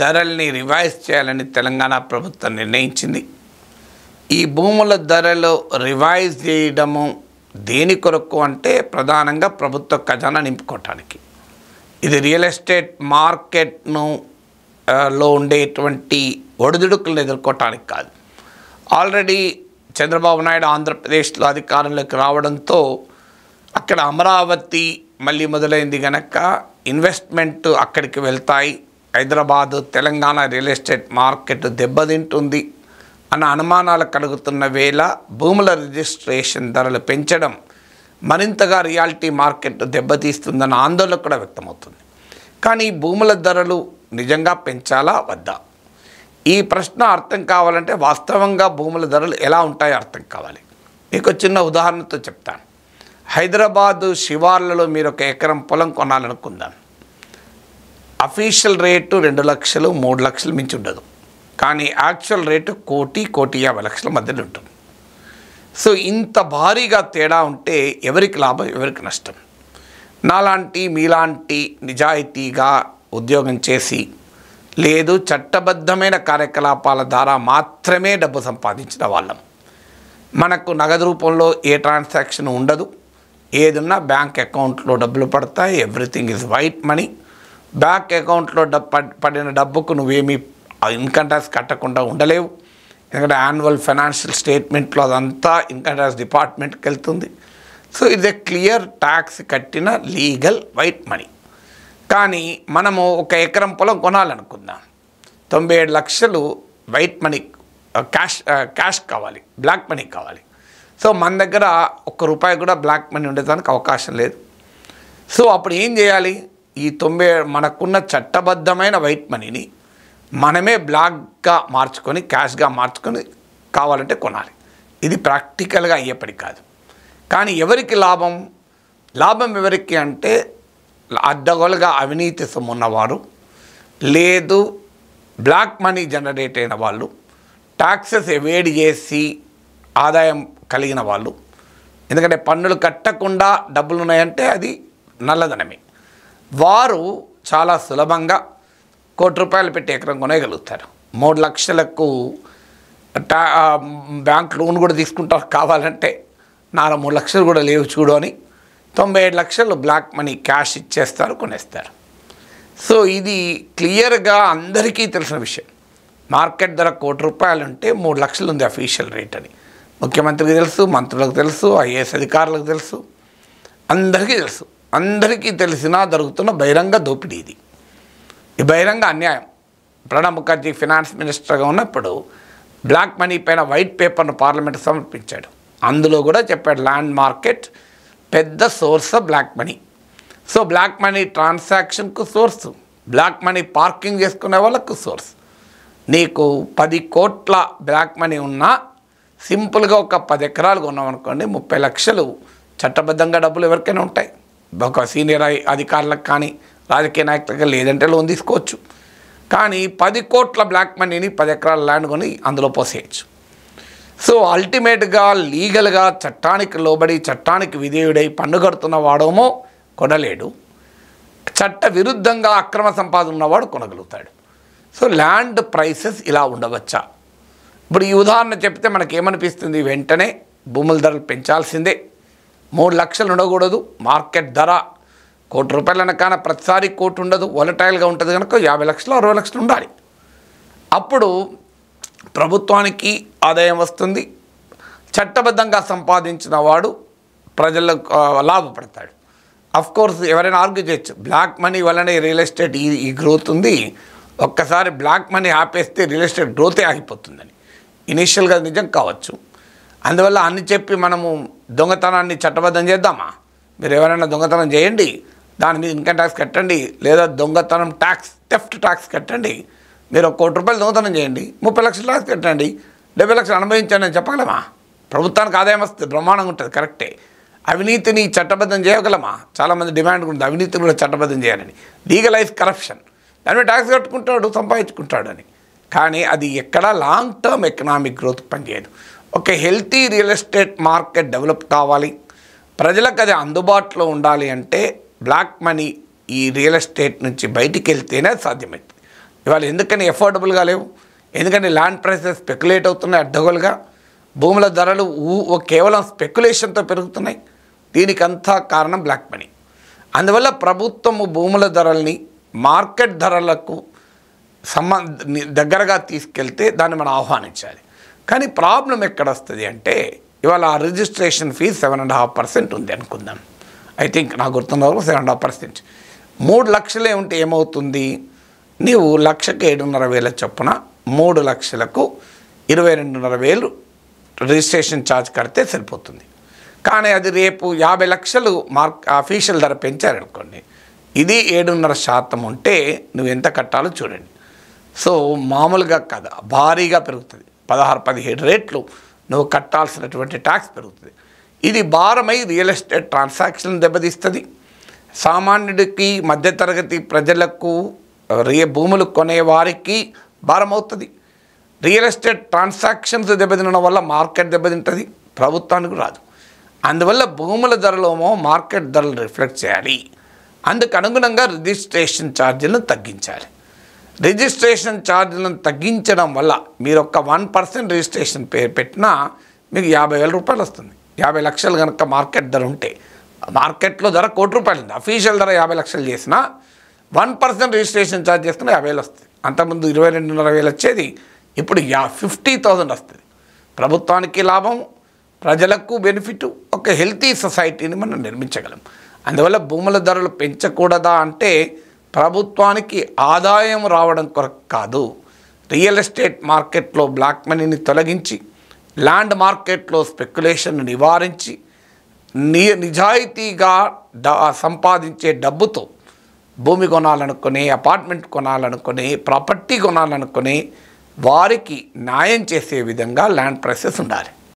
ధరల్ని రివైజ్ చేయాలని తెలంగాణ ప్రభుత్వం నిర్ణయించింది. ఈ భూముల ధరలు రివైజ్ చేయడము దేని కొరకు అంటే ప్రధానంగా ప్రభుత్వ ఖజానా నింపుకోవటానికి. ఇది రియల్ ఎస్టేట్ మార్కెట్ను లో ఉండేటువంటి ఒడిదుడుకులను ఎదుర్కోవటానికి కాదు. ఆల్రెడీ చంద్రబాబు నాయుడు ఆంధ్రప్రదేశ్లో అధికారంలోకి రావడంతో అక్కడ అమరావతి మళ్ళీ మొదలైంది కనుక ఇన్వెస్ట్మెంట్ అక్కడికి వెళ్తాయి, Hyderabad Telangana real estate market దెబ్బతింటుంది అన్న అనుమానాలు కలుగుతున్న వేళ భూముల రిజిస్ట్రేషన్ ధరలు పెంచడం మరింతగా రియాలిటీ మార్కెట్ దెబ్బతీస్తుందన్న ఆందోళన కూడా వ్యక్తమవుతుంది. కానీ భూముల ధరలు నిజంగా పెంచాలా వద్దా, ఈ ప్రశ్న అర్థం కావాలంటే వాస్తవంగా భూముల ధరలు ఎలా ఉంటాయో అర్థం కావాలి. మీకు చిన్న ఉదాహరణతో చెప్తాను. హైదరాబాదు శివార్లలో మీరు ఒక ఎకరం పొలం కొనాలనుకుందాం. అఫీషియల్ రేటు 2 లక్షలు 3 లక్షలు మించి ఉండదు, కానీ యాక్చువల్ రేటు 1,50,00,000 మధ్యలో ఉంటుంది. సో ఇంత భారీగా తేడా ఉంటే ఎవరికి లాభం, ఎవరికి నష్టం? నాలాంటి మీలాంటి నిజాయితీగా ఉద్యోగం చేసి లేదు చట్టబద్ధమైన కార్యకలాపాల ద్వారా మాత్రమే డబ్బు సంపాదించిన వాళ్ళం. మనకు నగదు రూపంలో ఏ ట్రాన్సాక్షన్ ఉండదు, ఏదున్నా బ్యాంక్ అకౌంట్లో డబ్బులు పడతాయి. Everything is white money. Bank అకౌంట్లో పడిన డబ్బుకు నువ్వేమీ ఇన్కమ్ ట్యాక్స్ కట్టకుండా ఉండలేవు. ఎందుకంటే యాన్యువల్ ఫైనాన్షియల్ స్టేట్మెంట్లో అదంతా ఇన్కమ్ ట్యాక్స్ డిపార్ట్మెంట్కి వెళ్తుంది. సో ఇది క్లియర్ ట్యాక్స్ కట్టిన లీగల్ వైట్ మనీ. కానీ మనము ఒక ఎకరం పొలం కొనాలనుకుందాం, 97 లక్షలు వైట్ మనీ క్యాష్ కావాలి, బ్లాక్ మనీ కావాలి. సో మన దగ్గర ₹1 కూడా బ్లాక్ మనీ ఉండేదానికి అవకాశం లేదు. సో అప్పుడు ఏం చేయాలి? ఈ మనకున్న చట్టబద్ధమైన వైట్ మనీని మనమే బ్లాక్గా మార్చుకొని క్యాష్గా మార్చుకొని కావాలంటే కొనాలి. ఇది ప్రాక్టికల్గా అయ్యే పని కాదు. కానీ ఎవరికి లాభం? లాభం ఎవరికి అంటే అడ్డగోలుగా అవినీతి సొమ్ము ఉన్నవారు, లేదు బ్లాక్ మనీ జనరేట్ అయిన వాళ్ళు, ట్యాక్సెస్ ఎవేడ్ చేసి ఆదాయం కలిగిన వాళ్ళు. ఎందుకంటే పన్నులు కట్టకుండా డబ్బులు ఉన్నాయంటే అది నల్లధనమే. వారు చాలా సులభంగా ₹1,00,00,000 పెట్టి ఎకరం కొనేయగలుగుతారు. 3 లక్షలకు బ్యాంక్ లోన్ కూడా తీసుకుంటారు కావాలంటే. 3 లక్షలు కూడా లేవు చూడు అని 97 లక్షలు బ్లాక్ మనీ క్యాష్ ఇచ్చేస్తారు, కొనేస్తారు. సో ఇది క్లియర్గా అందరికీ తెలిసిన విషయం. మార్కెట్ ధర ₹1,00,00,000 ఉంటే 3 లక్షలు ఉంది అఫీషియల్ రేట్ అని ముఖ్యమంత్రికి తెలుసు, మంత్రులకు తెలుసు, ఐఏఎస్ అధికారులకు తెలుసు, అందరికీ తెలుసు. అందరికీ తెలిసినా జరుగుతున్న బహిరంగ దోపిడీ ఇది. ఈ బహిరంగ అన్యాయం. ప్రణబ్ ముఖర్జీ ఫినాన్స్ మినిస్టర్గా ఉన్నప్పుడు బ్లాక్ మనీ పైన వైట్ పేపర్ను పార్లమెంట్కి సమర్పించాడు. అందులో కూడా చెప్పాడు ల్యాండ్ మార్కెట్ పెద్ద source of black money. So black money ట్రాన్సాక్షన్కు సోర్సు, బ్లాక్ మనీ పార్కింగ్ చేసుకునే వాళ్ళకు సోర్స్. నీకు 10 కోట్ల బ్లాక్ మనీ ఉన్నా సింపుల్గా ఒక 10 ఎకరాలు కొన్నామనుకోండి, 30 లక్షలు చట్టబద్ధంగా డబ్బులు ఎవరికైనా ఉంటాయి. ఒక సీనియర్ అధికారులకు కానీ రాజకీయ నాయకులకు లేదంటే లోన్ తీసుకోవచ్చు. కానీ 10 కోట్ల బ్లాక్ మనీని 10 ఎకరాల ల్యాండ్ కొని అందులో పోసేయచ్చు. సో అల్టిమేట్గా లీగల్గా చట్టానికి లోబడి చట్టానికి విధేయుడై పన్ను కడుతున్న వాడేమో కొనలేడు, చట్ట విరుద్ధంగా అక్రమ సంపాదన ఉన్నవాడు కొనగలుగుతాడు. సో ల్యాండ్ ప్రైసెస్ ఇలా ఉండవచ్చా? ఇప్పుడు ఈ ఉదాహరణ చెప్తే మనకేమనిపిస్తుంది? వెంటనే భూముల ధరలు పెంచాల్సిందే, 3 లక్షలు ఉండకూడదు, మార్కెట్ ధర ₹1,00,00,000 అనకాన ప్రతిసారి 1,00,00,000 ఉండదు, వొలటైల్గా ఉంటుంది కనుక 50 లక్షలు 60 లక్షలు ఉండాలి. అప్పుడు ప్రభుత్వానికి ఆదాయం వస్తుంది, చట్టబద్ధంగా సంపాదించిన వాడు ప్రజలకు లాభపడతాడు. అఫ్కోర్స్ ఎవరైనా ఆర్గ్యూ చేయొచ్చు, బ్లాక్ మనీ వల్లనే రియల్ ఎస్టేట్ ఈ గ్రోత్ ఉంది, ఒక్కసారి బ్లాక్ మనీ ఆపేస్తే రియల్ ఎస్టేట్ గ్రోతే ఆగిపోతుందని. ఇనీషియల్గా నిజం కావచ్చు. అందువల్ల అన్ని చెప్పి మనము దొంగతనాన్ని చట్టబద్ధం చేద్దామా? మీరు ఎవరైనా దొంగతనం చేయండి, దాని మీద ఇన్కమ్ ట్యాక్స్ కట్టండి, లేదా దొంగతనం థెఫ్ట్ ట్యాక్స్ కట్టండి. మీరు ₹1,00,00,000 దొంగతనం చేయండి, 30 లక్షల ట్యాక్స్ కట్టండి, 70 లక్షలు అనుభవించండి అని చెప్పగలమా? ప్రభుత్వానికి ఆదాయం వస్తుంది, బ్రహ్మాండంగా ఉంటుంది, కరెక్టే. అవినీతిని చట్టబద్ధం చేయగలమా? చాలామంది డిమాండ్ ఉంటుంది అవినీతిని కూడా చట్టబద్ధం చేయాలని. లీగలైజ్ కరప్షన్, దాని మీద ట్యాక్స్ కట్టుకుంటాడు, సంపాదించుకుంటాడు అని. కానీ అది ఎక్కడా లాంగ్ టర్మ్ ఎకనామిక్ గ్రోత్ పనిచేయదు. ఒక healthy real estate market develop కావాలి, ప్రజలకు అది అందుబాటులో ఉండాలి అంటే బ్లాక్ మనీ ఈ రియల్ ఎస్టేట్ నుంచి బయటికి వెళ్తేనే సాధ్యమవుతుంది. ఇవాళ ఎందుకని ఎఫోర్డబుల్గా లేవు? ఎందుకంటే ల్యాండ్ ప్రైసెస్ స్పెక్యులేట్ అవుతున్నాయి అడ్డగోలుగా. భూముల ధరలు కేవలం స్పెక్యులేషన్తో పెరుగుతున్నాయి. దీనికంతా కారణం బ్లాక్ మనీ. అందువల్ల ప్రభుత్వము భూముల ధరల్ని మార్కెట్ ధరలకు దగ్గరగా తీసుకెళ్తే దాన్ని మనం ఆహ్వానించాలి. కానీ ప్రాబ్లం ఎక్కడ వస్తుంది అంటే, ఇవాళ ఆ రిజిస్ట్రేషన్ ఫీజు 7.5% ఉంది అనుకుందాం. ఐ థింక్ నాకు గుర్తున్న వరకు 7.5%. 3 లక్షలే ఉంటే ఏమవుతుంది? నీవు 1,07,500 చొప్పున 3 లక్షలకు 22,500 రిజిస్ట్రేషన్ ఛార్జ్ కడితే సరిపోతుంది. కానీ అది రేపు 50 లక్షలు అఫీషియల్ ధర పెంచారనుకోండి, ఇది 7.5% ఉంటే నువ్వు ఎంత కట్టాలో చూడండి. సో మామూలుగా కాదు, భారీగా పెరుగుతుంది. 16-17 రేట్లు నువ్వు కట్టాల్సినటువంటి ట్యాక్స్ పెరుగుతుంది. ఇది భారమై రియల్ ఎస్టేట్ ట్రాన్సాక్షన్ దెబ్బతీస్తుంది. సామాన్యుడికి, మధ్యతరగతి ప్రజలకు, భూములు కొనే వారికి భారం అవుతుంది. రియల్ ఎస్టేట్ ట్రాన్సాక్షన్స్ దెబ్బతినడం వల్ల మార్కెట్ దెబ్బతింటుంది, ప్రభుత్వానికి రాదు. అందువల్ల భూముల ధరలోమో మార్కెట్ ధరలు రిఫ్లెక్ట్ చేయాలి. అందుకు అనుగుణంగా రిజిస్ట్రేషన్ ఛార్జీలను తగ్గించాలి. రిజిస్ట్రేషన్ ఛార్జీలను తగ్గించడం వల్ల మీరు ఒక 1% రిజిస్ట్రేషన్ పెట్టినా మీకు 50,000 రూపాయలు వస్తుంది. 50 లక్షలు కనుక మార్కెట్ ధర ఉంటే, మార్కెట్లో ధర ₹1,00,00,000 ఉంది, అఫీషియల్ ధర 50 లక్షలు చేసినా 1% రిజిస్ట్రేషన్ ఛార్జ్ చేసుకుని 50,000 వస్తుంది. అంతకుముందు 22,500 వచ్చేది, ఇప్పుడు 50,000 వస్తుంది. ప్రభుత్వానికి లాభం, ప్రజలకు బెనిఫిట్, ఒక హెల్తీ సొసైటీని మనం నిర్మించగలం. అందువల్ల భూముల ధరలు పెంచకూడదా అంటే, ప్రభుత్వానికి ఆదాయం రావడం కొరకు కాదు, రియల్ ఎస్టేట్ మార్కెట్లో బ్లాక్ మనీని తొలగించి, ల్యాండ్ మార్కెట్లో స్పెక్యులేషన్ నివారించి, నిజాయితీగా సంపాదించే డబ్బుతో భూమి కొనాలనుకునే, అపార్ట్మెంట్ కొనాలనుకునే, ప్రాపర్టీ కొనాలనుకునే వారికి న్యాయం చేసే విధంగా ల్యాండ్ ప్రైసెస్ ఉండాలి.